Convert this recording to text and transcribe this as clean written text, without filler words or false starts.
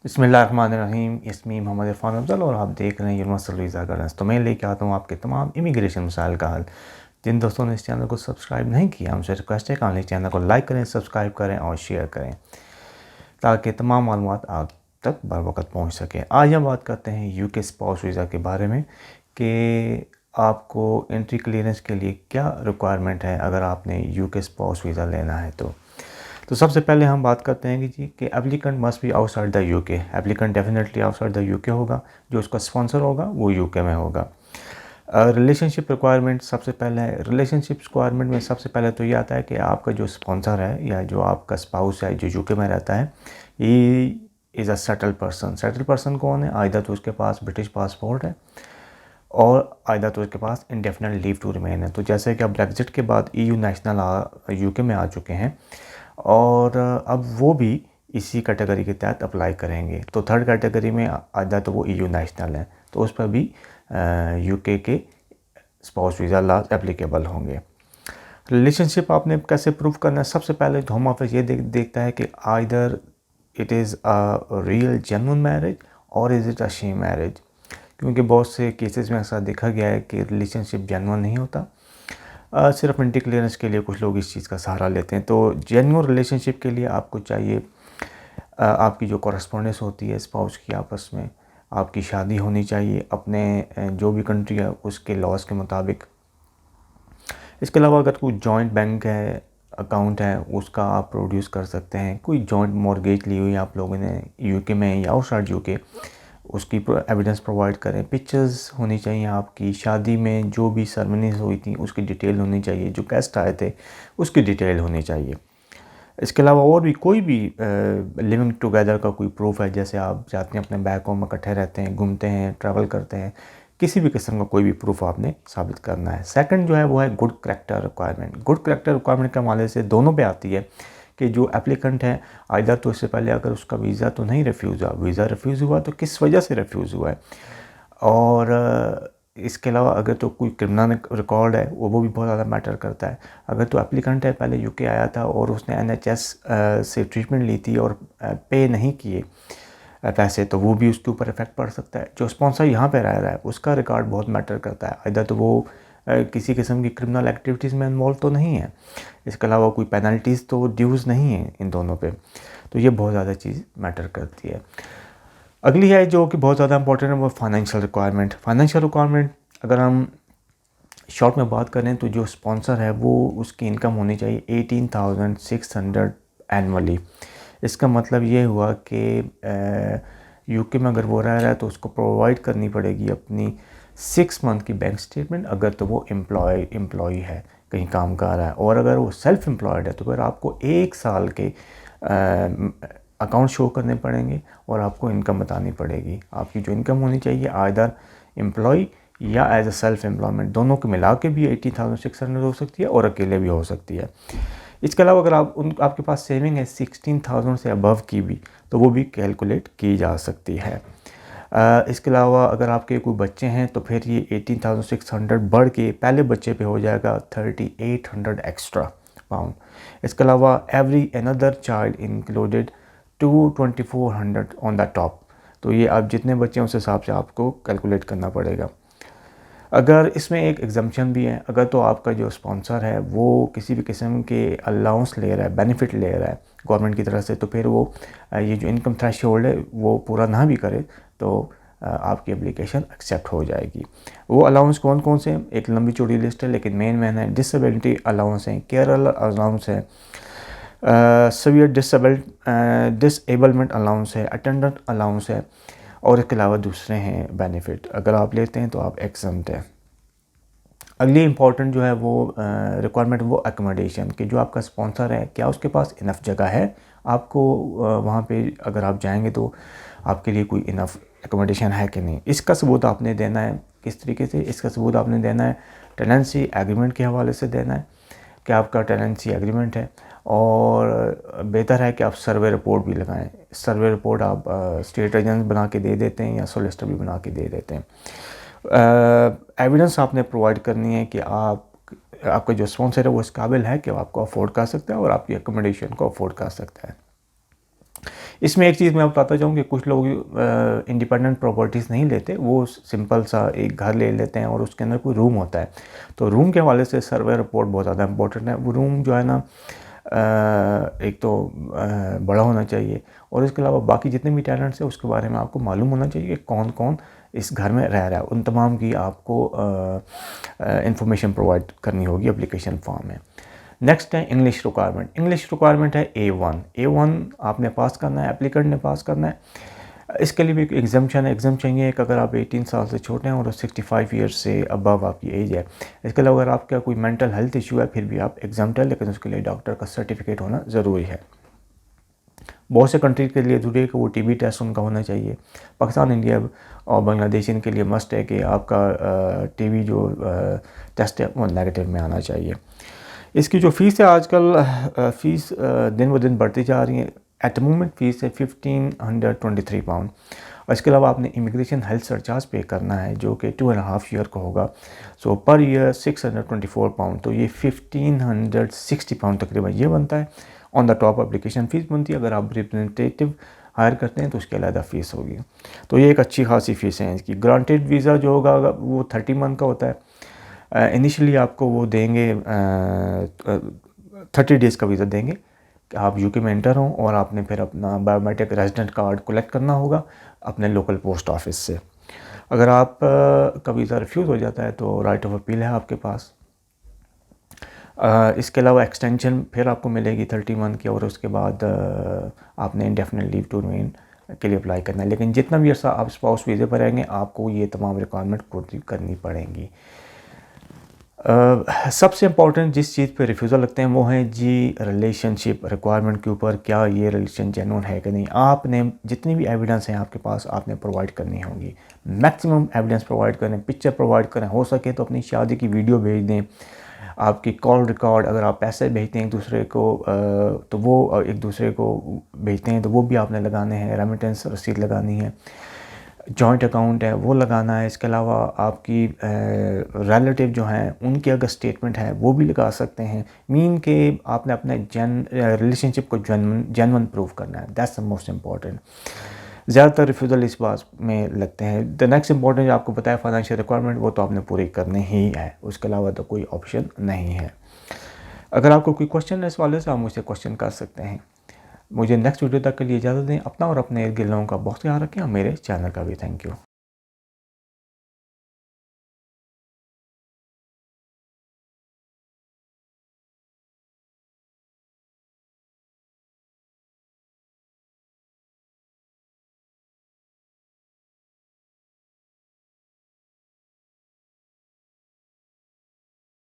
बिस्मिल्लाहिर्रहमानिर्रहीम। इसमें मोहम्मद इरफान अफजल और आप देख रहे हैं यूनिवर्सल वीज़ा गाइडेंस। तो मैं लेके आता हूँ आपके तमाम इमिग्रेशन मसाइल का हल। जिन दोस्तों ने इस चैनल को सब्सक्राइब नहीं किया, हमसे रिक्वेस्ट है कि आप चैनल को लाइक करें, सब्सक्राइब करें और शेयर करें ताकि तमाम मालूमात आप तक बर वक्त पहुँच सकें। आज हम बात करते हैं यूके स्पाउस वीज़ा के बारे में कि आपको एंट्री क्लियरेंस के लिए क्या रिक्वायरमेंट है अगर आपने यूके स्पाउस वीज़ा लेना है। तो सबसे पहले हम बात करते हैं कि applicant must be outside the UK. Applicant definitely outside the UK होगा, जो उसका स्पॉन्सर होगा वो यूके में होगा। रिलेशनशिप रिक्वायरमेंट सबसे पहले है। रिलेशनशिप रिक्वायरमेंट में सबसे पहले तो ये आता है कि आपका जो स्पॉन्सर है या जो आपका स्पाउस है जो यूके में रहता है, ये is a settle person. Settle person कौन है? आइदर तो उसके पास ब्रिटिश पासपोर्ट है और आइदर तो उसके पास इंडेफिनिट लीव टू रिमेन है। तो जैसे कि अब ब्रेग्जिट के बाद EU नेशनल यूके में आ चुके हैं और अब वो भी इसी कैटेगरी के तहत अप्लाई करेंगे। तो थर्ड कैटेगरी में आइदर तो वो EU नेशनल है, तो उस पर भी यूके के स्पाउस वीज़ा लॉज एप्लीकेबल होंगे। रिलेशनशिप आपने कैसे प्रूव करना है? सबसे पहले तो होम ऑफिस ये देखता है कि either it is a real genuine marriage or is it a sham marriage, क्योंकि बहुत से केसेस में ऐसा देखा गया है कि रिलेशनशिप जेन्युइन नहीं होता। सिर्फ एंट्री क्लियरेंस के लिए कुछ लोग इस चीज़ का सहारा लेते हैं। तो जेन्युइन रिलेशनशिप के लिए आपको चाहिए आपकी जो कॉरेस्पॉन्डेंस होती है स्पाउस की आपस में, आपकी शादी होनी चाहिए अपने जो भी कंट्री है उसके लॉज के मुताबिक। इसके अलावा अगर कोई जॉइंट बैंक है अकाउंट है उसका आप प्रोड्यूस कर सकते हैं। कोई जॉइंट मॉर्गेज ली हुई आप लोगों ने यूके में या आउटसाइड यूके, उसकी एविडेंस प्रोवाइड करें। पिक्चर्स होनी चाहिए आपकी। शादी में जो भी सेरेमनीज हुई थी उसकी डिटेल होनी चाहिए। जो गेस्ट आए थे उसकी डिटेल होनी चाहिए। इसके अलावा और भी कोई भी लिविंग टुगेदर का कोई प्रूफ है, जैसे आप जाते हैं अपने बैक होम में इकट्ठे रहते हैं, घूमते हैं, ट्रैवल करते हैं, किसी भी किस्म का कोई भी प्रूफ आपने साबित करना है। सेकंड जो है वो है good character requirement. Good character requirement के हवाले से दोनों पे आती है कि जो एप्लीकेंट है आइदर तो इससे पहले अगर उसका वीज़ा तो नहीं रिफ्यूज़ हुआ, वीज़ा रिफ्यूज़ हुआ तो किस वजह से रिफ्यूज़ हुआ है, और इसके अलावा अगर तो कोई क्रिमिनल रिकॉर्ड है वो भी बहुत ज़्यादा मैटर करता है। अगर तो एप्लीकेंट है पहले यूके आया था और उसने NHS से ट्रीटमेंट ली थी और पे नहीं किए पैसे, तो वो भी उसके ऊपर इफेक्ट पड़ सकता है। जो स्पॉन्सर यहाँ पे रह रहा है उसका रिकॉर्ड बहुत मैटर करता है। इधर तो वो किसी किस्म की क्रिमिनल एक्टिविटीज़ में इन्वॉल्व तो नहीं है, इसके अलावा कोई पेनल्टीज़ तो ड्यूज़ नहीं है इन दोनों पे, तो ये बहुत ज़्यादा चीज़ मैटर करती है। अगली है जो कि बहुत ज़्यादा इंपॉर्टेंट है वो फाइनेंशियल रिक्वायरमेंट। फाइनेंशियल रिक्वायरमेंट अगर हम शॉर्ट में बात करें तो जो स्पॉन्सर है वो उसकी इनकम होनी चाहिए 18,600 एनुअली। इसका मतलब ये हुआ कि यूके में अगर वो रह रहा है तो उसको प्रोवाइड करनी पड़ेगी अपनी 6 मंथ की बैंक स्टेटमेंट, अगर तो वो एम्प्लॉय है कहीं काम कर रहा है। और अगर वो सेल्फ एम्प्लॉयड है तो फिर आपको 1 साल के अकाउंट शो करने पड़ेंगे और आपको इनकम बतानी पड़ेगी। आपकी जो इनकम होनी चाहिए आइदर एम्प्लॉय या एज अ सेल्फ एम्प्लॉयमेंट, दोनों को मिला के भी 18,600 हो सकती है और अकेले भी हो सकती है। इसके अलावा अगर आपके पास सेविंग है 16,000 से अबव की भी, तो वो भी कैलकुलेट की जा सकती है। इसके अलावा अगर आपके कोई बच्चे हैं तो फिर ये 18,600 बढ़ के पहले बच्चे पे हो जाएगा 3,800 एक्स्ट्रा पाउंड। इसके अलावा every another child included 2,2400 on the top. तो ये आप जितने बच्चे हैं उस हिसाब से आपको कैलकुलेट करना पड़ेगा। अगर इसमें एक एग्जम्पशन भी है, अगर तो आपका जो स्पॉन्सर है वो किसी भी किस्म के अलाउंस ले रहा है, बेनिफिट ले रहा है गवर्नमेंट की तरफ से, तो फिर वो ये जो इनकम थ्रेशोल्ड है वो पूरा ना भी करे तो आपकी एप्लीकेशन एक्सेप्ट हो जाएगी। वो अलाउंस कौन कौन से हैं? एक लंबी चौड़ी लिस्ट है लेकिन मेन है डिसेबिलिटी अलाउंस है, केयर अलाउंस है, सीवियर डिसेबलमेंट अलाउंस है, अटेंडेंट अलाउंस है और इसके अलावा दूसरे हैं बेनिफिट। अगर आप लेते हैं तो आप एग्जम्प्ट हैं। अगली इंपॉर्टेंट जो है वो रिक्वायरमेंट वो अकोमोडेशन कि जो आपका स्पॉन्सर है क्या उसके पास इनफ जगह है आपको वहाँ पे अगर आप जाएंगे तो आपके लिए कोई इनफ एकोमोडेशन है कि नहीं। इसका सबूत आपने देना है किस तरीके से, इसका सबूत आपने देना है टेनेंसी एग्रीमेंट के हवाले से देना है कि आपका टेनेंसी एग्रीमेंट है, और बेहतर है कि आप सर्वे रिपोर्ट भी लगाएं। सर्वे रिपोर्ट आप स्टेट एजेंट बना के दे देते हैं या सोलिसिटर भी बना के दे देते हैं। एविडेंस आपने प्रोवाइड करनी है कि आपका जो स्पॉन्सर है वो इस काबिल है कि वो आपको अफोर्ड कर सकता है और आपकी एकोमोडेशन को अफोर्ड कर सकता है। इसमें एक चीज़ मैं बताता चाहूँ कि कुछ लोग इंडिपेंडेंट प्रॉपर्टीज़ नहीं लेते, वो सिंपल सा एक घर ले लेते हैं और उसके अंदर कोई रूम होता है। तो रूम के हवाले से सर्वे रिपोर्ट बहुत ज़्यादा इंपॉर्टेंट है। वो रूम जो है ना एक तो बड़ा होना चाहिए, और इसके अलावा बाकी जितने भी टेनेंट्स हैं उसके बारे में आपको मालूम होना चाहिए कि कौन कौन इस घर में रह रहा है। उन तमाम की आपको इंफॉर्मेशन प्रोवाइड करनी होगी एप्लीकेशन फॉर्म में। नेक्स्ट है इंग्लिश रिक्वायरमेंट। इंग्लिश रिक्वायरमेंट है A1 आपने पास करना है, एप्लीकेंट ने पास करना है। इसके लिए भी एक एग्जाम्पशन है। एग्जाम्पशन ये है कि अगर आप 18 साल से छोटे हैं और 65 ईयर्स से अबव आपकी एज है। इसके अलावा अगर आपका कोई मेंटल हेल्थ इशू है फिर भी आप एग्जाम्प्ट है, लेकिन उसके लिए डॉक्टर का सर्टिफिकेट होना ज़रूरी है। बहुत से कंट्री के लिए ज़रूरी है कि वो TB टेस्ट उनका होना चाहिए। पाकिस्तान, इंडिया और बांग्लादेश इनके लिए मस्ट है कि आपका TB जो टेस्ट है वो नेगेटिव में आना चाहिए। इसकी जो फ़ीस है आजकल फ़ीस दिन ब दिन बढ़ती जा रही है। एट द मोमेंट फ़ीस है 1523 पाउंड। और इसके अलावा आपने इमिग्रेशन हेल्थ सरचार्ज पे करना है जो कि 2.5 ईयर का होगा। सो पर ईयर 624 पाउंड, तो ये 1560 पाउंड तकरीबन ये बनता है। On the top application fees बनती है। अगर आप रिप्रेजेंटेटिव हायर करते हैं तो उसकी अलग फ़ीस होगी। तो ये एक अच्छी खासी फ़ीस है इसकी। ग्रांटेड वीज़ा जो होगा वो 30 मंथ का होता है। इनिशियली आपको वो देंगे 30 डेज़ का वीज़ा देंगे कि आप यूके में एंटर हों, और आपने फिर अपना बायोमेट्रिक रेजिडेंट कार्ड कलेक्ट करना होगा अपने लोकल पोस्ट ऑफिस से। अगर आप का वीज़ा रिफ्यूज़ हो जाता है तो राइट ऑफ अपील है आपके पास। इसके अलावा एक्सटेंशन फिर आपको मिलेगी 30 मंथ की, और उसके बाद आपने इंडेफिनिट लीव टू रिमेन के लिए अप्लाई करना है। लेकिन जितना भी अर्सा आप स्पाउस वीज़े पर रहेंगे आपको ये तमाम रिक्वायरमेंट पूरी करनी पड़ेंगी। सबसे इम्पॉर्टेंट जिस चीज़ पे रिफ्यूज़ल लगते हैं वो है जी रिलेशनशिप रिक्वायरमेंट के ऊपर, क्या ये रिलेशन जेन्युइन है कि नहीं। आपने जितनी भी एविडेंस हैं आपके पास आपने प्रोवाइड करनी होगी। मैक्सिमम एविडेंस प्रोवाइड करें, पिक्चर प्रोवाइड करें, हो सके तो अपनी शादी की वीडियो भेज दें, आपकी कॉल रिकॉर्ड। अगर आप पैसे भेजते हैं एक दूसरे को तो वो एक दूसरे को भेजते हैं तो वो भी आपने लगाने हैं। रेमिटेंस रसीद लगानी है, जॉइंट अकाउंट है वो लगाना है। इसके अलावा आपकी रिलेटिव जो हैं उनकी अगर स्टेटमेंट है वो भी लगा सकते हैं। मीन के आपने अपने रिलेशनशिप को जेन्युइन प्रूव करना है। That's the most important. ज़्यादातर रिफ्यूज़ल इस बात में लगते हैं। द नेक्स्ट इंपॉर्टेंट जो आपको पता है फाइनेंशियल रिक्वायरमेंट, वो तो आपने पूरी करनी ही है, उसके अलावा तो कोई ऑप्शन नहीं है। अगर आपको कोई क्वेश्चन है इस वाले से आप मुझसे क्वेश्चन कर सकते हैं। मुझे नेक्स्ट वीडियो तक के लिए इजाज़त दें। अपना और अपने इर्द गिर्द लोगों का बहुत ख्याल रखें, और मेरे चैनल का भी थैंक यू।